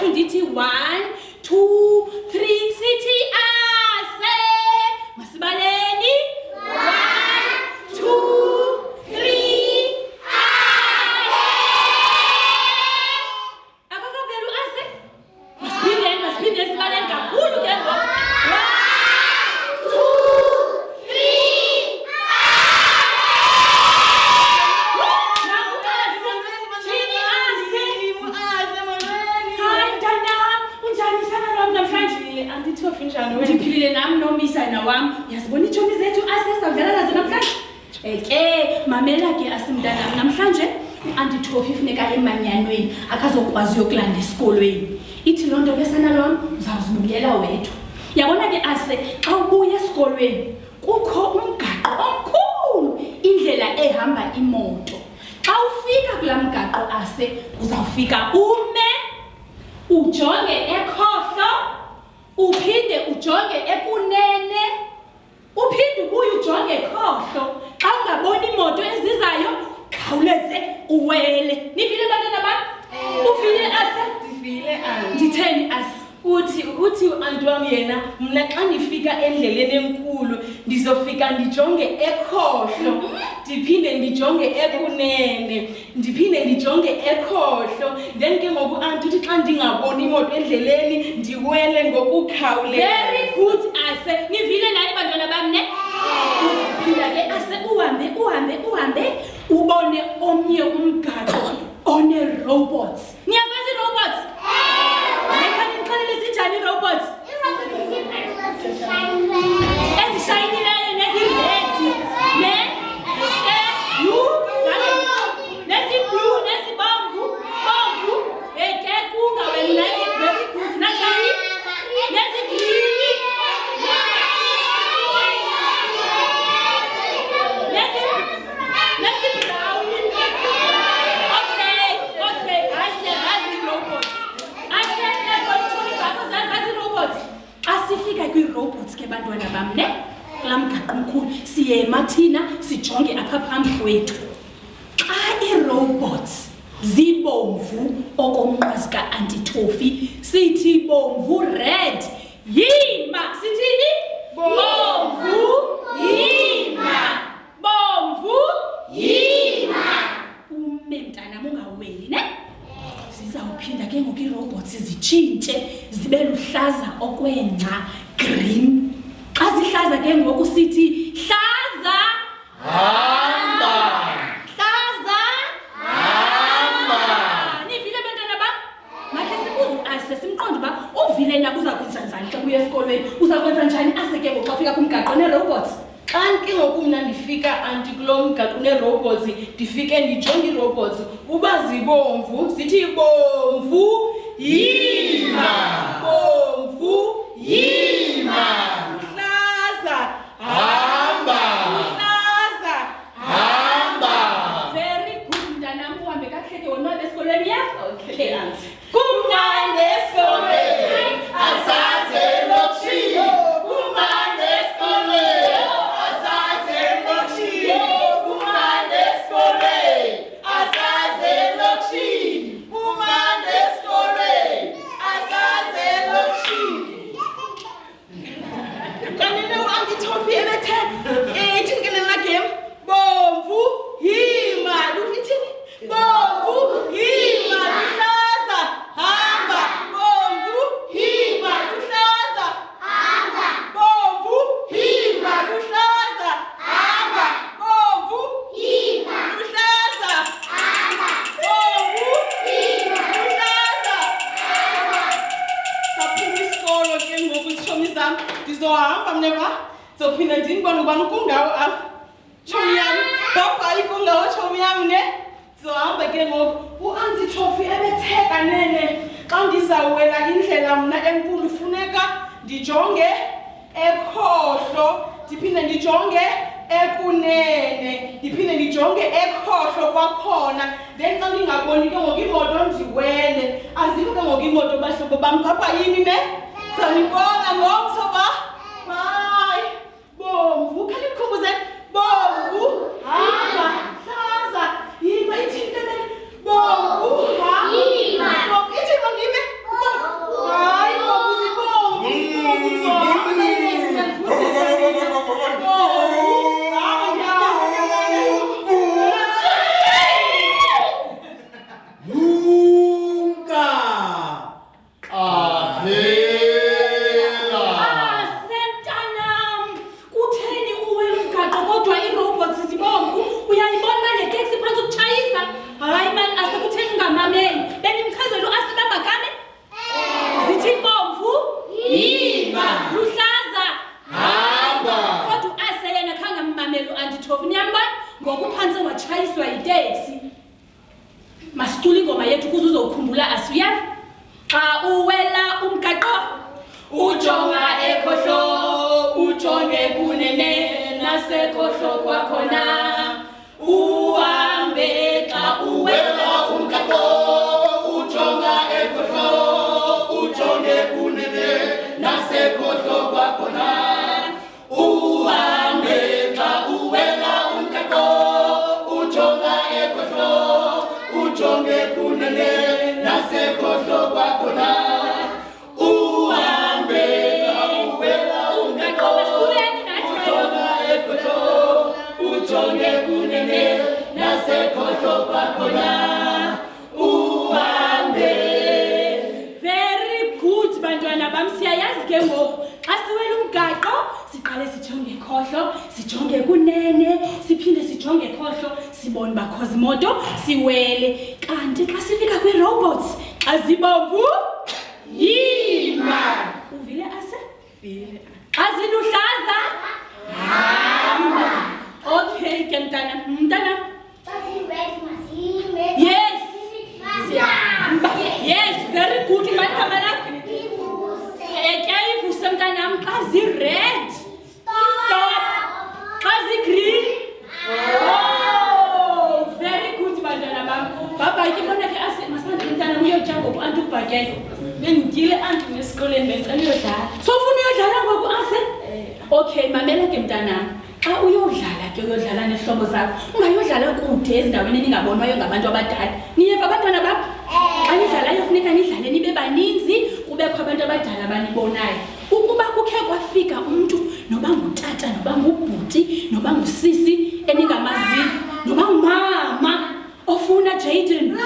3 ndithi 1 2 3 sithi ase. Masibaleni 1 2 3 ase. Akakaveli ase. Masiphinde sibaleni kakhulu ke ngoku. 1 2 ndiphilile nam nomisana wam. Yazibona iitshomi zethu asesawudlala nazo namhlanje. Mamela ke asimntanam namhlanje uAntithofi funeka emanyanweni akazokwazi uyokulanda esikolweni. Ithi loo nto besana lwam uzawuzibuyela wedwa. Yabona ke ase xa ubuya esikolweni kukho umgaqo omkhulu indlela ehamba imoto. Xa ufika kulaa mgaqo ase uzawufika ume ujonge ekhohlo uphinde ujonge ekunene uphinde ubuye ujonge ekhohlo. Xa ungaboni imoto ezizayo khawuleze uwele. Nivile bantwana bam? Uvile ase? Ndivile ase. Nditheni ase? Uthi uanti wam yena mna xa ndifika endleleni enkulu ndizofika ndijonge ekhohlo ndiphinde ndijonge ekunene ndiphinde ndijonge ekhohlo. Then ke ngoku anti uthi xa ndingaboni imoto endleleni ndiwele ngokukhawuleza. Very good ase. Nivile nani bantwana bam ne? Uzaphinda ke ase uhambe ubone omnye umgaqo one-robots. Niyazazi ii-robots? Nekhani nixelele zinjani ii-robots? Ezishayinileyo neziredi nezi-blue nezibomvu ke kunga wena very good natshani nezigrini nezibrown. Okay asiyazazi ii-robots. Asiyazazi ii-robots. Asifika kwii-robots ke bantwana bam ne kulaa mgaqo mkhulu siyema thina sijonge apha phambi kwethu. Xa ii-robots zibomvu okomnqwazi kaAntithofi sithi bomvu red yima. Sithini? Bomvu yima. Bomvu yima. Ume mntanam ungaweli ne? Zizawuphinda ke ngoku ii-robots zitshintshe zibe luhlaza okwengca green. Xa zihlaza ke ngoku sithi hlaza hamba. Hlaza Hamba. Nivile bantwana bam? Makhe sibuze ase simqonde uba uvile na uza kwenza njani xa kuya esikolweni. Uza kwenza njani ase ke ngoku xa ufika kumgaqo nee-robots? Xa ke ngoku mna ndifika anti kulo mgaqo nee-robots ndifike ndijonge ii-robots uba zibomvu zithi bomvu yima. Bomvu yima. Hlaza Hamba. hlaza. Hamba. Very good mntanam uhambe kakuhle ke wonwabe esikolweni ya? Okay anti. Kumnandi esikolweni, asaze elokishini. Kumnandi esikolweni, asaze elokishini. Kumnandi esikolweni, asaze elokishini. Kumnandi esikolweni, asaze elokishini. Kanene uAntithofi ebethe ithi ngelela game bomvu yima. Ithini? Bomvu yima luhlaza hamba. Bomvu yima luhlaza hamba. Bomvu yima luhlaza hamba. Bomvu yima luhlaza hamba. Bomvu yima luhlaza hamba. Saphuma isikolo ke ngoku isitshomi zam ndizohamba mneva ndizophinda ndinibone ubani ukungawo apha tshomi yam baba ikungawo tshomi yam ne ndizohamba ke ngoku uAntithofi ebetheka nene xa ndizawuwela indlela mna enkulu funeka ndijonge ekhohlo ndiphinde ndijonge ekunene ndiphinde ndijonge ekhohlo kwakhona. Then xa ndingaboni ke ngoku imoto ndiwele. Azikho ke ngoku imoto bahlobo bam papa yini ne? Sanibona ngomso ba? Bye. Bomvu khali mkhumbuze bomvu hamba hlaza yima ithinte bomvu hamba. Bomvu ithi ngime bomvu luhlaza hamba kodwa aseyena khange mmameli uAntithofi niyambona ngokuphansi watshayiswa yiteksi masicula ingoma yethu ukuze uzokhumbula asiyazi xa uwela umgaqo ujonga ekhohlo ujonge kunene nasekhohlo kwakhona uhambe xa uwela wela umgaqo ujonga ekhohlo ujonge kunene nasekhohlo kwakhona uhambe xa uwela umgaqo ujonga ekhohlo ujonge kunene nasekhohlo kwakhona uhambe xa uwela umgaqo ujonga ekhohlo ujonge kunene nasekhohlo kwakhona uhambe. very good bantwana bam siyayazi ke ngoku xa siwela umgaqo siqale sijonge ekhohlo sijonge kunene siphinde sijonge ekhohlo sibone bakhoza imoto siwele kanti xa sifika kwii-robots xa zibomvu yima uvile ase xa ziluhlaza hamba okay ke mntana yes siyahamba yes very good igama lakho etyayivuse mntanam xa zi-red stop xa zi-green oh very good bantwana bam babhatyi bona ke masandile mntana uyotya ngoku anti ukubhatyele bendityile anti nesikoleni bendicela uyodlala sofuna uyodlala ngoku ase okay mamela ke mntanam xa uyodlala ke uyodlala nehlobo zakho ungayodlala kude ezindaweni eningabonwayo ngabantu abadala niyeva abantwana bam xa nidlalayo funeka nidlale nibe baninzi kubekho abantu abadala abanibonayo ukuba kukhe kwafika umntu noba ngutata noba ngubhuti noba ngusisi eningamaziyo noba ngumama ofuna Jaden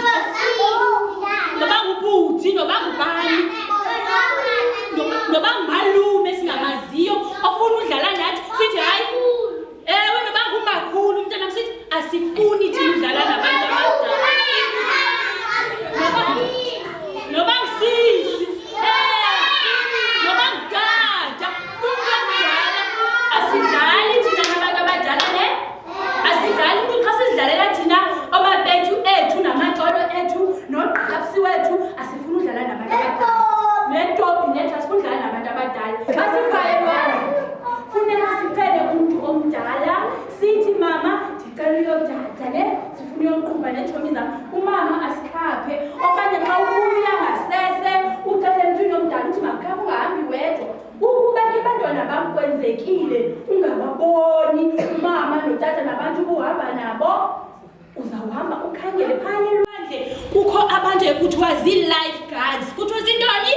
noba ngubhuti noba ngubani noba ngumalume singamaziyo ofuna udlala nathi sithi hayi ewe noba ngumakhulu umntanam sithi asifuni thina udlala nabantu abadala noba ngusisi noba ngutata umntu omdala asidlali thina nabantu abadala ne asidlali umntu xa sizidlalela thina obabethu ethu namaxolo ethu nogqapsi wethu asifuni udlala nabantu abadala netopi nethu asifuni udlala nabantu abadala xa sikhayelwana funeka sicele umntu omdala sithi mama ndicela uyodada ne sifuna uyoqhuba neetshomi zam umama asikhaphe okanye xa ufuna uya ngasese ucele emntwini omdala uthi makhaphe ungahambi wedwa ukuba ke bantwana bam kwenzekile ungababoni umama notata nabantu ubuhamba nabo uzawuhamba ukhangele phaya elwandle kukho abantu ekuthiwa zii-life guards kuthiwa zintoni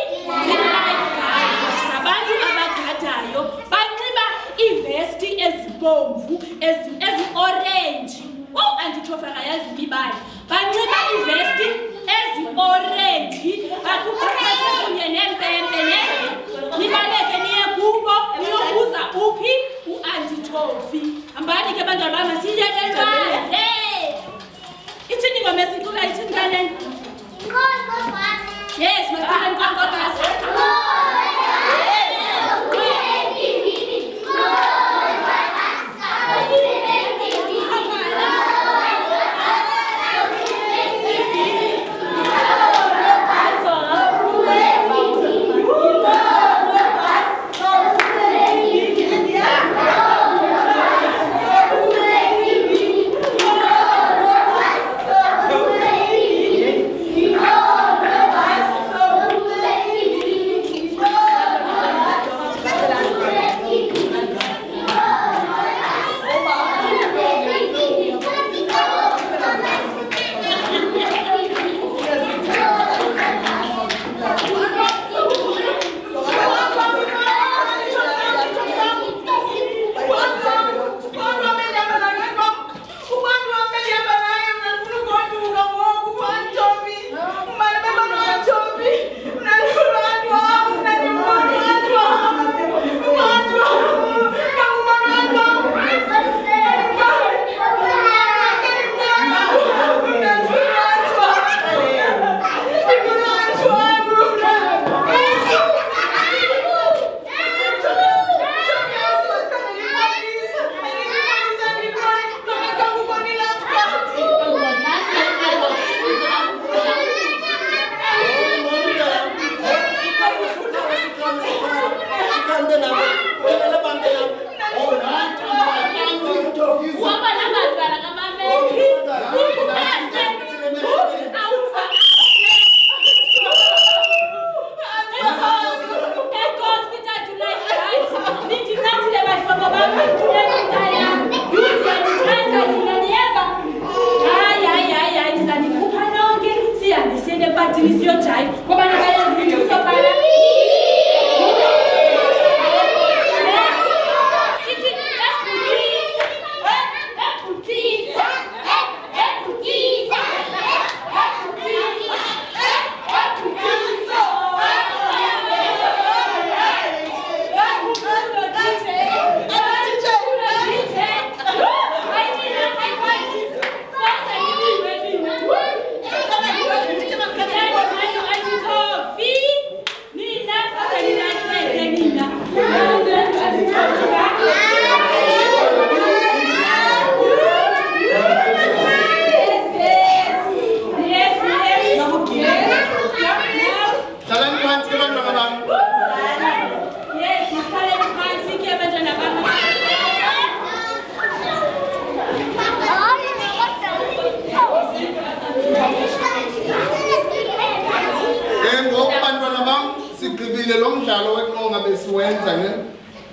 zii-life guards ngabantu abagadayo banxiba iivesti ezibomvu ezi-orenji ow Antithofi akayazi imibala banxiba iivesti ezi-orenji bakuphathe kunye neempempe ne nibaleke niye kubo niyobuza uphi uAntithofi hambani ke bantwana bam masiyelelwane ithini ingoma esicula ithini kanene yes masicula nkonkobasi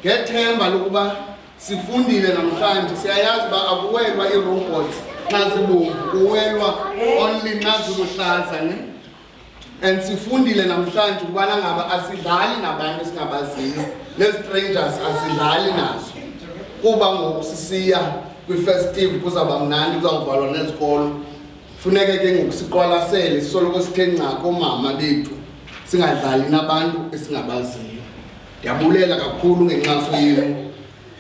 Ngethemba lokuba sifundile namhlanje siyayazi ba akuwelwa irobots nazibomvu kuwelwa only naziluhlaza ne and sifundile namhlanje ukubana ngaba asidlali nabantu esingabaziyo ne-strangers asidlali nazo kuba ngoku sisiya kwi-festive kuzawuba mnandi kuzawuvalwa nezikolo funeke ke ngoku siqwalasele sisoloko sithe nca koomama bethu singadlali nabantu esingabaziyo. Ndiyabulela kakhulu ngenkxaso yenu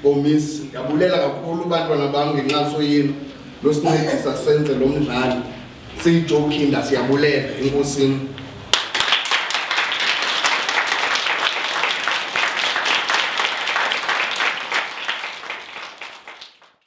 bomisi, ndiyabulela kakhulu bantwana bam ngenkxaso yenu losincedisa senze lo mdlalo siyijokhinda siyabulela enkosini.